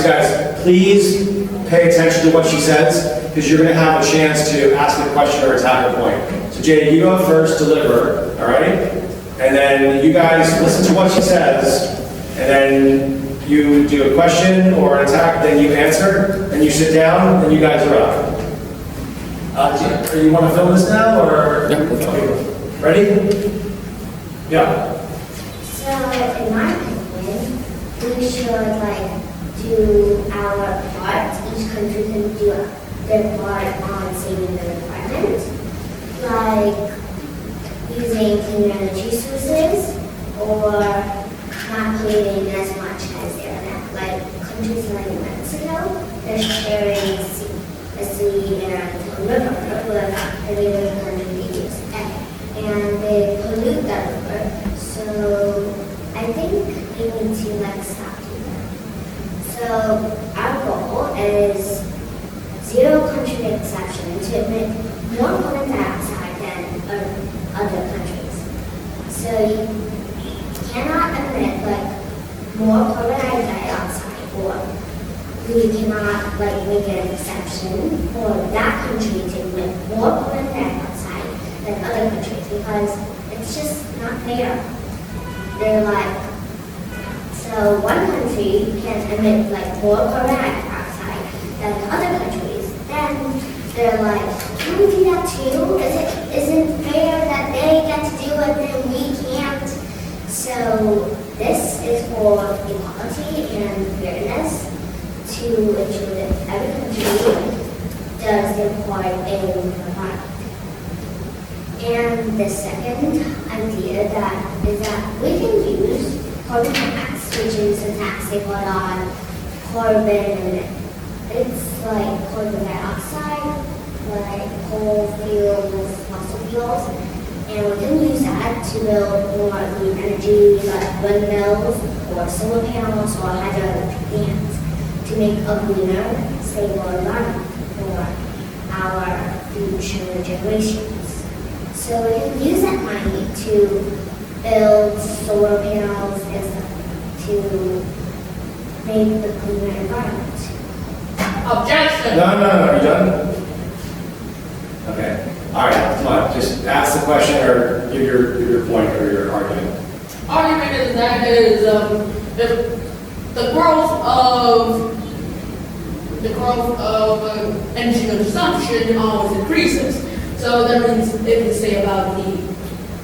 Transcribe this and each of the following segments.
so guys, please pay attention to what she says, because you're gonna have a chance to ask a question or attack a point. So Jay, you go first, deliver, all right? And then you guys listen to what she says, and then you do a question or an attack, then you answer, and you sit down, and you guys are up. Do you want to film this now, or? Yeah, we'll try. Okay. Ready? Yeah. So, in my opinion, we should do our part. Each country can do their part on saving the environment, like using clean energy sources or not polluting as much as they're not. Like countries like Mexico, they're sharing a sea and a river with every other country they use, and they pollute that river. So I think we need to stop doing that. So our goal is zero country exception to emit more carbon dioxide than other countries. So you cannot emit more carbon dioxide, or we cannot make an exception for that country to emit more carbon dioxide than other countries, because it's just not fair. They're so one country can emit more carbon dioxide than other countries, then they're can we do that too? Isn't fair that they get to do it and we can't? So this is for equality and fairness, to ensure that every country does their part in the environment. And the second idea is that we can use carbon tax, which is a tax they put on carbon. It's carbon dioxide, coal fuels, fossil fuels, and we can use that to build more green energy, like windmills or solar panels or hydroelectric plants, to make a greener, stable environment for our future generations. So we can use that money to build solar panels and stuff to make the cleaner environment. Objection. No, you done? Okay. All right, come on, just ask the question or give your point or your argument. Argument is that the growth of energy consumption always increases. So that means if we say about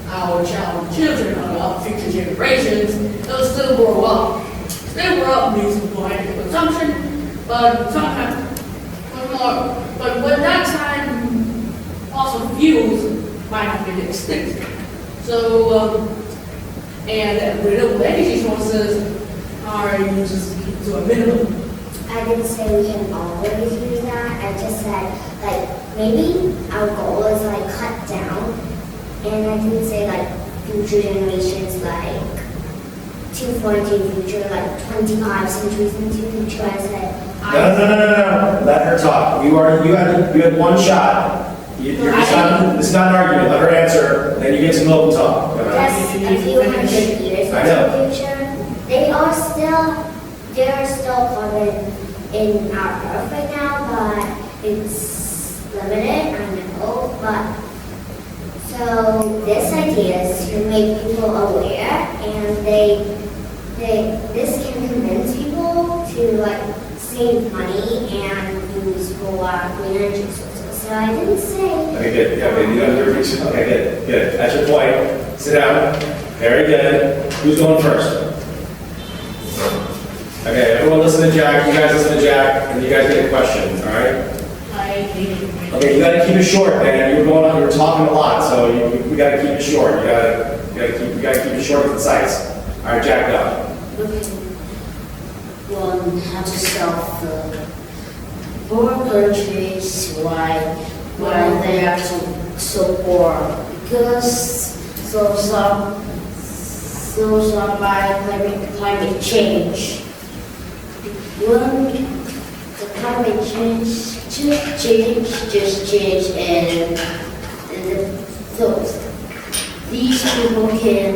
our children, our future generations, they'll still grow up. Still grow up means more energy consumption, but sometimes but when that time, fossil fuels might have been extinct. So, and renewable energy sources are used to a minimum. I didn't say we can always use that. I just said, maybe our goal is cut down. And I didn't say future generations, too far into the future, 25 centuries into the future. I said, No. Let her talk. You had one shot. This is not an argument. Let her answer, then you get to milk and talk. just a few hundred years into the future, there are still carbon in our Earth right now, but it's limited, I know. But so this idea is to make people aware, and this can convince people to save money and use for green energy sources. So I didn't say. Okay, good. Yeah, okay, you got your reach. Okay, good. That's your point. Sit down. Very good. Who's going first? Okay, everyone listen to Jack. You guys listen to Jack, and you guys get a question. All right. Okay, you got to keep it short, man. You were talking a lot, so we got to keep it short. You got to keep it short and concise. All right, Jack, go. One have to stop the poor countries why they are so poor, because by climate change. When the climate change and these people can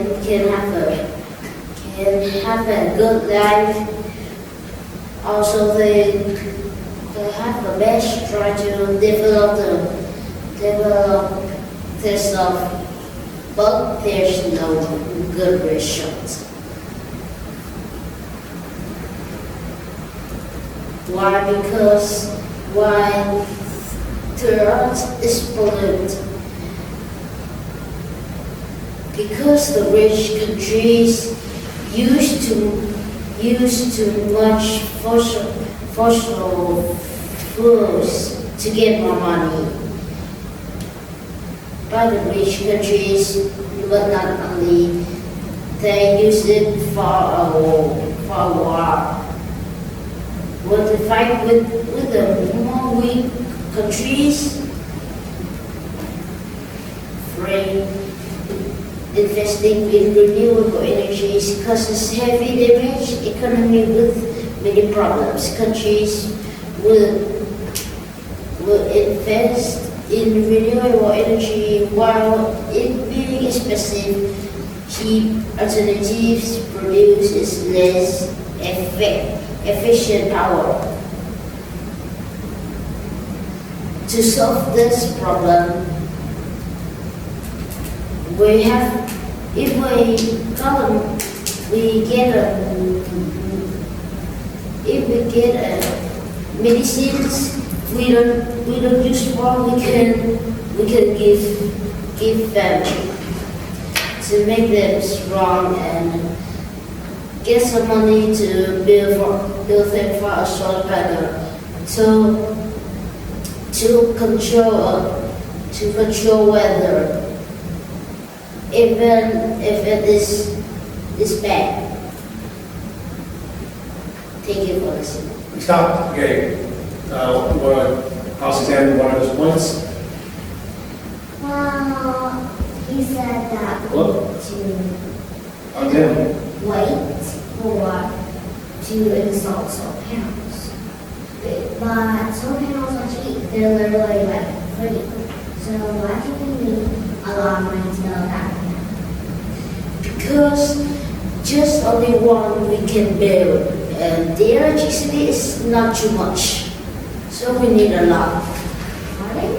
have a good life Also, they have the best try to develop their stuff, but there's no good result. Why? Because the earth is polluted. Because the rich countries use too much fossil fuels to get more money. By the rich countries, but not only, they use it for a war. But to fight with the more weak countries, free investing in renewable energies causes heavy damage economy with many problems. Countries will invest in renewable energy while it being expensive. Cheap alternatives produces less efficient power. To solve this problem, we have, if we get a medicines, we don't use what we can give them to make them strong and get some money to build them for a solar panel. So to control weather. Even if it is bad. Thank you for listening. Stop. Okay. Want to cross-examine one of those points? Well, he said that we Hello? need to Again. wait to install solar panels. But solar panels are cheap. They're literally like free. So why do we need a lot of money to build that? Because just only one we can build, and the electricity is not too much. So we need a lot. Pardon?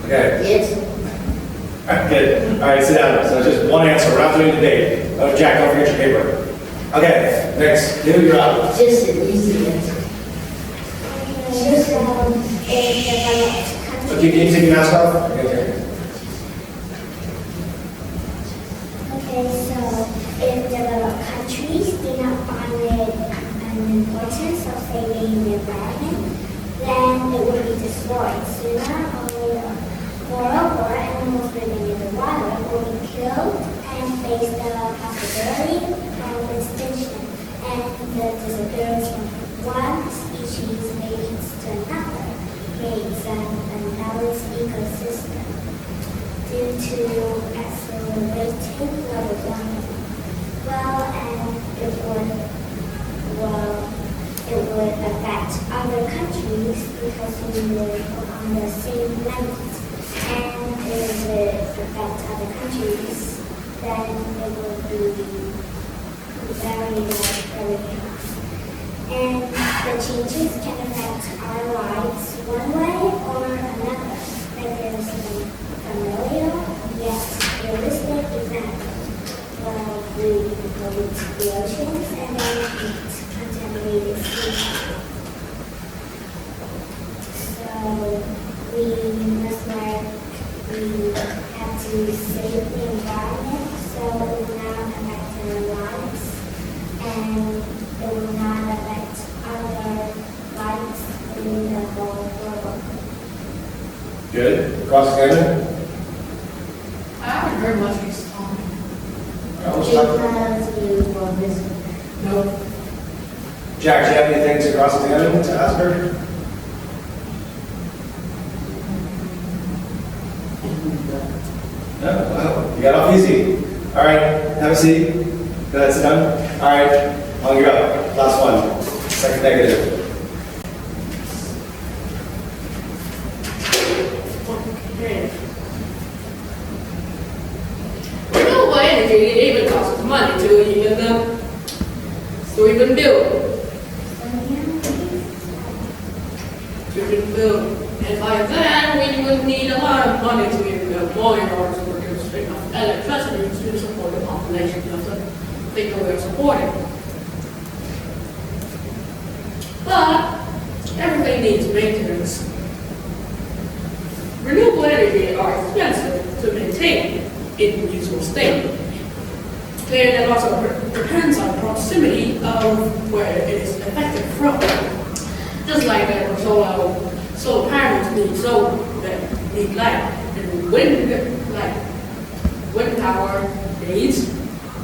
Okay. Yes? All right, good. All right, sit down. So just one answer. We're not doing debate. Oh, Jack, don't forget your paper. Okay, next. Neil, you're up. Just an easy answer. Okay, so in developed countries. Okay, can you take your mask off? Okay. Okay, so in developed countries do not find it an importance of saving the environment, then it will be destroyed sooner or later. Moreover, animals living in the wild will be killed and face the possibility of extinction, and the disappearance of one species leads to another, creates an unbalanced ecosystem due to accelerating global warming. It would affect other countries because we live on the same planet. And if it affects other countries, then it will be very hard. And the changes can affect our lives one way or another. Like there's a familiar yet realistic example. We pollute the oceans and then eat contaminated seafood. So we have to save the environment so it will not affect our lives and it will not affect other lives in the whole world. Good. Cross-examine? I haven't heard much of this song. Because you for this. No. Jack, do you have anything to cross-examine to ask her? No? Wow. You got off easy. All right. Have a seat. Good. That's done. All right. On your up. Last one. Second negative. Okay. Renewable energy even costs money to even build. So yeah. can build. And like that, we would need a lot of money to build more yards to produce enough electricity to support the population of the people we're supporting. But everything needs maintenance. Renewable energy are expensive to maintain in useful state. And it also depends on proximity of where it is effective from. Just like solar panels need solar, that need light, and wind power needs,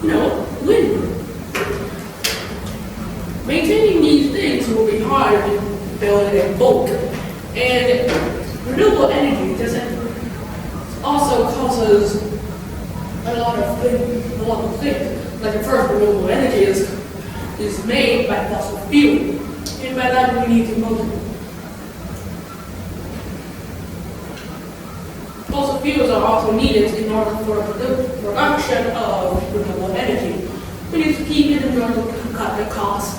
wind. Maintaining these things will be hard if built in bulk, and renewable energy also causes a lot of things. Like the first, renewable energy is made by fossil fuel, and by that we need to multiply. Fossil fuels are also needed in order for the production of renewable energy. We need to keep it in order to cut the cost.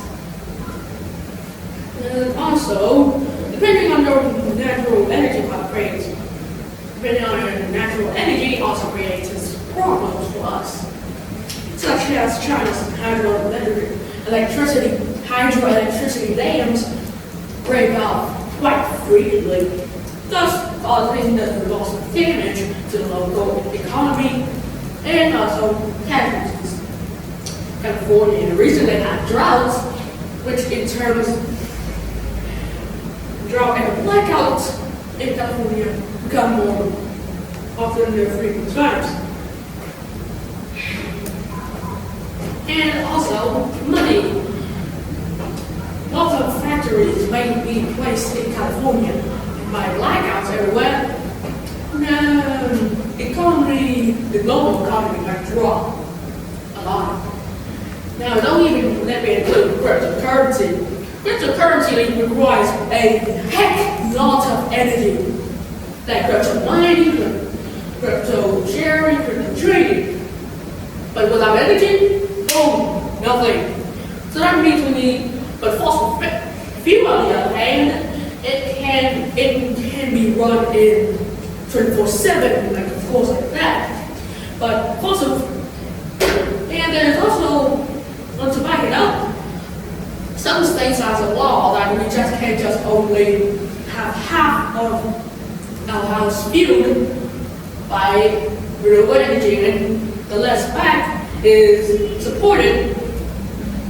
And also, depending on the natural energy rates, depending on natural energy also creates problems for us, such as China's hydroelectricity dams break up quite frequently, thus causing the loss of damage to the local economy and also casualties. California recently had droughts, which in terms drought and blackouts in California become more often than frequent times. And also money. Lots of factories may be placed in California by blackouts everywhere. The global economy might drop a lot. Now, don't even let me include cryptocurrency. Cryptocurrency requires a heck lot of energy, like crypto mining, crypto sharing, crypto trading. But without energy, nothing. So that means we need, but fossil fuel on the other hand, it can be run in 24/7, like of course like that. But fossil, and there's also, to back it up, some states has a law that we just can't just only have half of our house fueled by renewable energy, and the less back is supported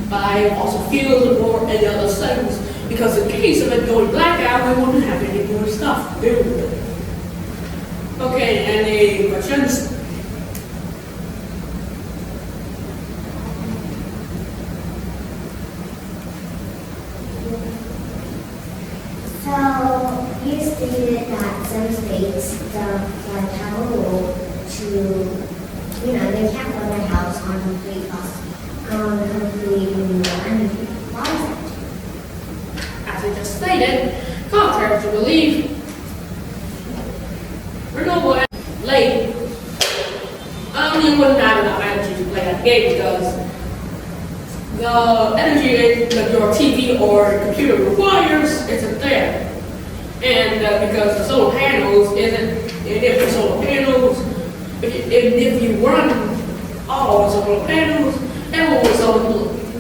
by fossil fuels or any other things. Because in case of it going blackout, we wouldn't have any more stuff to do with it. Okay, any questions? So you stated that some states don't have a rule to, they can't run their house on complete renewable energy. Why is that? As I just stated, contrary to belief, renewable energy late, you wouldn't have enough energy to play that game because the energy that your TV or computer requires isn't there. And because the solar panels if you run all the solar panels, it will result in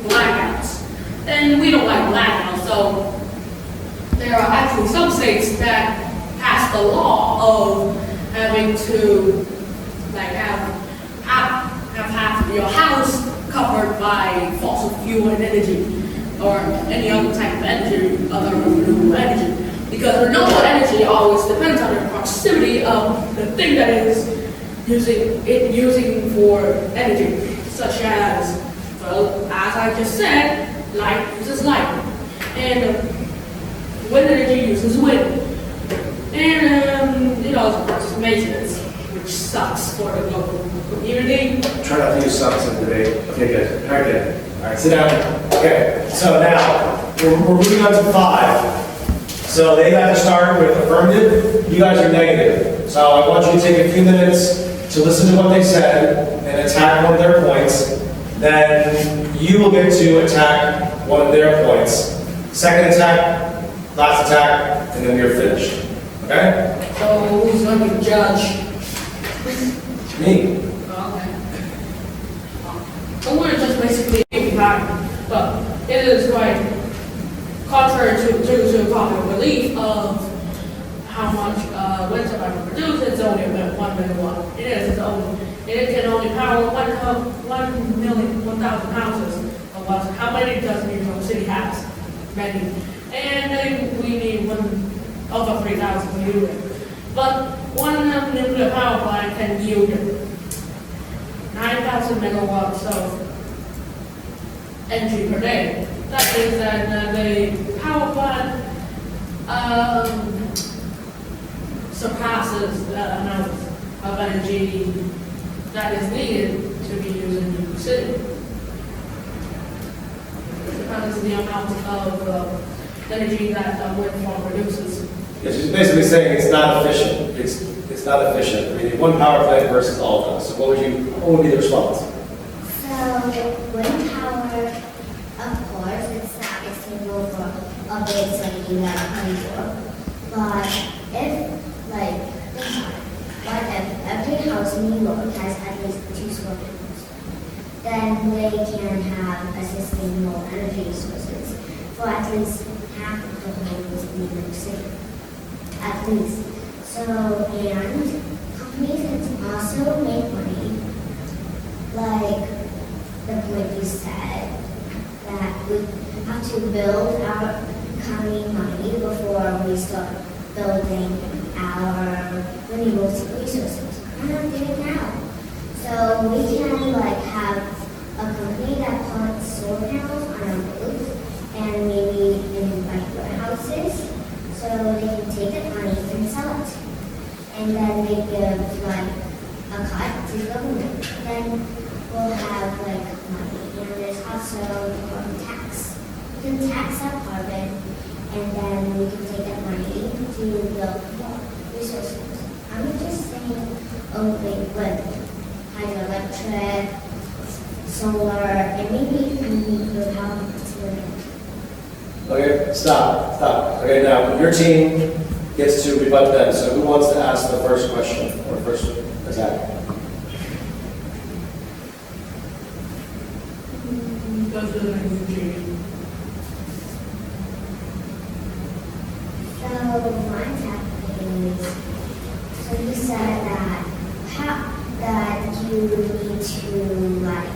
blackouts. And we don't like blackouts, so there are actually some states that pass the law of having to have half of your house covered by fossil fuel and energy or any other type of energy, other renewable energy. Because renewable energy always depends on the proximity of the thing that is using for energy, such as, as I just said, light uses light, and wind energy uses wind, and it also causes maintenance, which sucks for the local community. Try not to use sucks in the debate. Okay, good. All right, good. All right, sit down. Okay, so now we're moving on to 5. So they have to start with affirmative. You guys are negative. So I want you to take a few minutes to listen to what they said and attack one of their points. Then you will get to attack one of their points. Second attack, last attack, and then you're finished. Okay? So who's going to be the judge? Me. Okay. So we're just basically behind, but it is quite contrary to popular belief of how much wind turbine produce. It's only about 1 megawatt. It's only, it can only power 1,000 houses. How many does New York City has? Many. And then we need over 3,000 units. But one nuclear power plant can yield 9,000 megawatts of energy per day. That means that the power plant surpasses the amount of energy that is needed to be used in New York City. That is the amount of energy that wind farm produces. Yeah, she's basically saying it's not efficient. It's not efficient. I mean, one power plant versus all of us. So what would be the response? So wind power, of course, it's not sustainable for a big city like New York. But if, like, think about it. What if every house in New York has at least 2 solar panels? Then they can have a sustainable energy sources for at least half of the homes in New York City. At least. So, and companies can also make money, like the point you said, that we have to build our economy money before we start building our renewable resources. I'm not doing it now. So we can like have a company that puts solar panels on our roofs and maybe in regular houses, so they can take the money and sell it. And then they give like a cut to the government. Then we'll have like money. And there's also carbon tax. We can tax our carbon, and then we can take that money to build more resources. I'm just saying only wind, hydroelectric, solar, and maybe nuclear power too. Okay, stop. Okay, now your team gets to rebut them. So who wants to ask the first question or first attack? Goes to the energy. So my topic is, so you said that that you need to like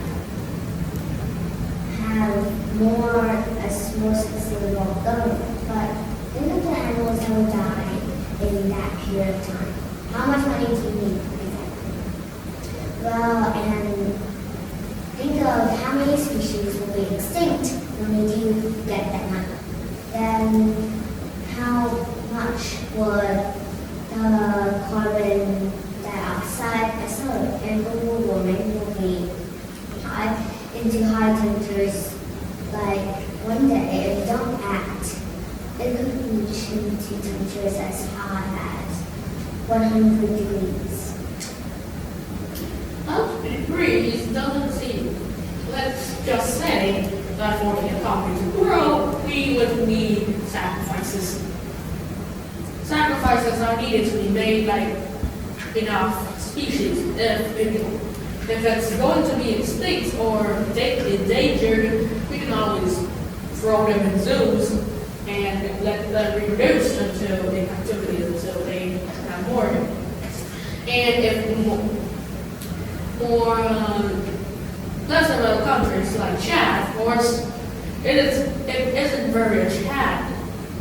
have more sustainable government, but think of the animals that will die in that period of time. How much money do you need exactly? Well, and think of how many species will be extinct when we do get that money. Then how much would the carbon dioxide and global warming will be into high temperatures? Like one day, if we don't act, it could reach into temperatures as high as 100 degrees. 100 degrees doesn't seem. Let's just say that for the economy to grow, we would need sacrifices. Sacrifices are needed to be made like enough species. If it's going to be extinct or endangered, we can always throw them in zoos and let them reproduce until they captivity until they have more. And if more less developed countries like Chad, of course, it isn't very Chad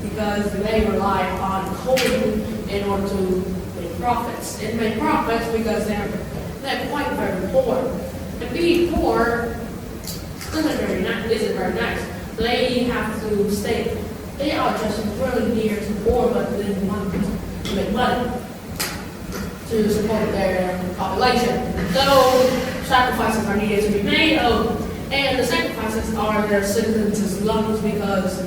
because they rely on coal in order to make profits. And make profits because they're quite very poor. And being poor isn't very nice. They have to stay. They are just really near to poor, but they want to make money to support their population. So sacrifices are needed to be made, and the sacrifices are their citizens' lungs because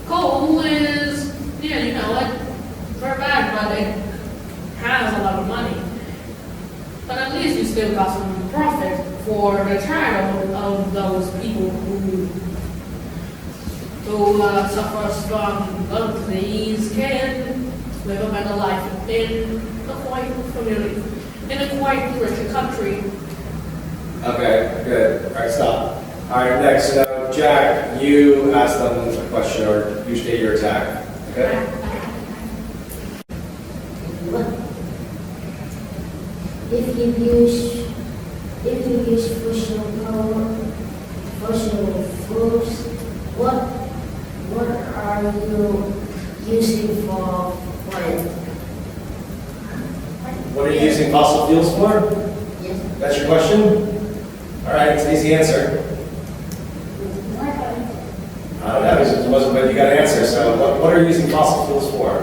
coal is, very bad, but it has a lot of money. But at least you still got some profit for the child of those people who who suffers from lung disease can live a better life in a quite community, in a quite rich country. Okay, good. All right, stop. All right, next. Jack, you ask them a question or you state your attack. Okay? If you use fossil fuels, what are you using for it? What are you using fossil fuels for? Yes. That's your question? All right, it's an easy answer. I don't know, it wasn't, but you got an answer. So what are you using fossil fuels for?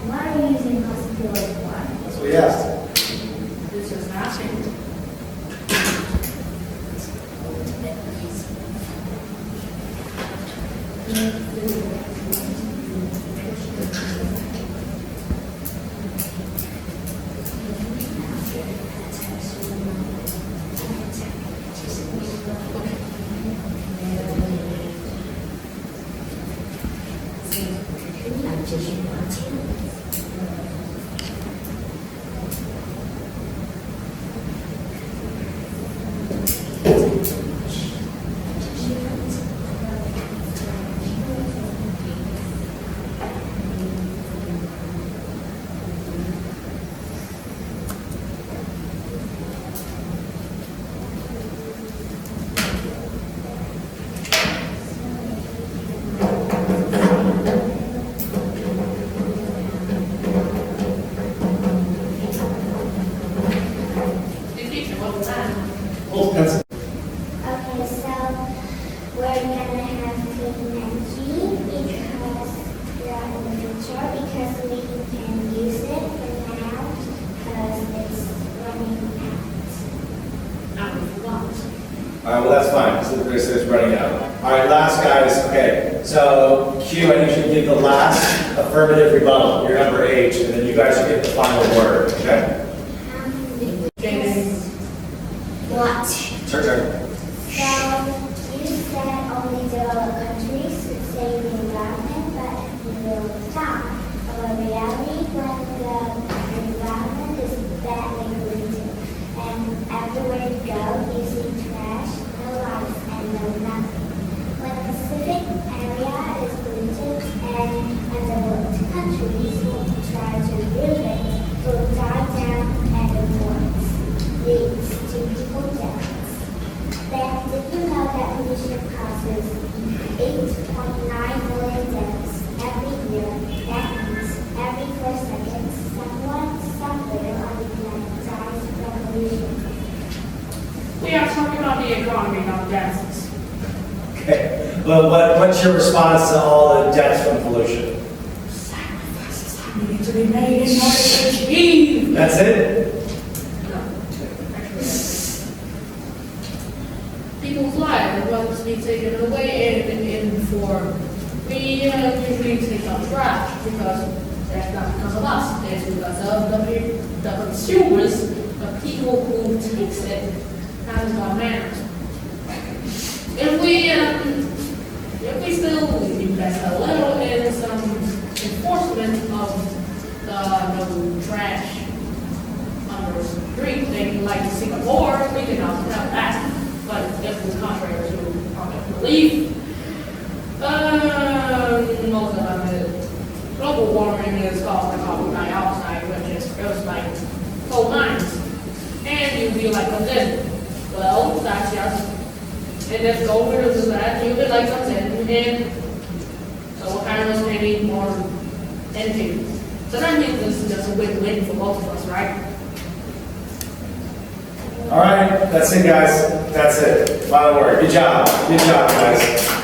What are you using fossil fuels for? That's what he asked. This is asking. Hold pencil. Okay, so we're gonna have clean energy because they're in the future because we can use it for now because it's running out. All right, well, that's fine. So it's running out. All right, last guys. Okay, so Q, I need you to give the last affirmative rebuttal, your number H, and then you guys will get the final word, okay? What? It's your turn. So you said only developed countries save the environment, but we will stop. But in reality, when the environment is badly polluted, and everywhere you go, you see trash, no life, and no nothing. When the Pacific area is polluted and undeveloped countries will try to remove it, will die down and the forest leads to people deaths. Then, did you know that pollution causes 8.9 million deaths every year? That means every 4 seconds, someone somewhere on the planet dies from pollution. We are talking about the economy, not deaths. Okay. Well, what's your response to all the deaths from pollution? Sacrifices need to be made in order to achieve. That's it? People's lives must be taken away and for we usually take out trash because that's not because of us, it's because of the consumers, the people who takes it as our manners. If we still invest a little in some enforcement of the no trash under the street, thing like Singapore, we can also have that. But if it's contrary to our belief, most of the global warming is caused by carbon dioxide, which is just like coal mines. And you'd be like, well, that's just, and if gold is that, you'd be like, that's it. And so what kind of maybe more energy. So that means this is just a win-win for both of us, right? All right, that's it, guys. That's it. Final word. Good job. Good job, guys.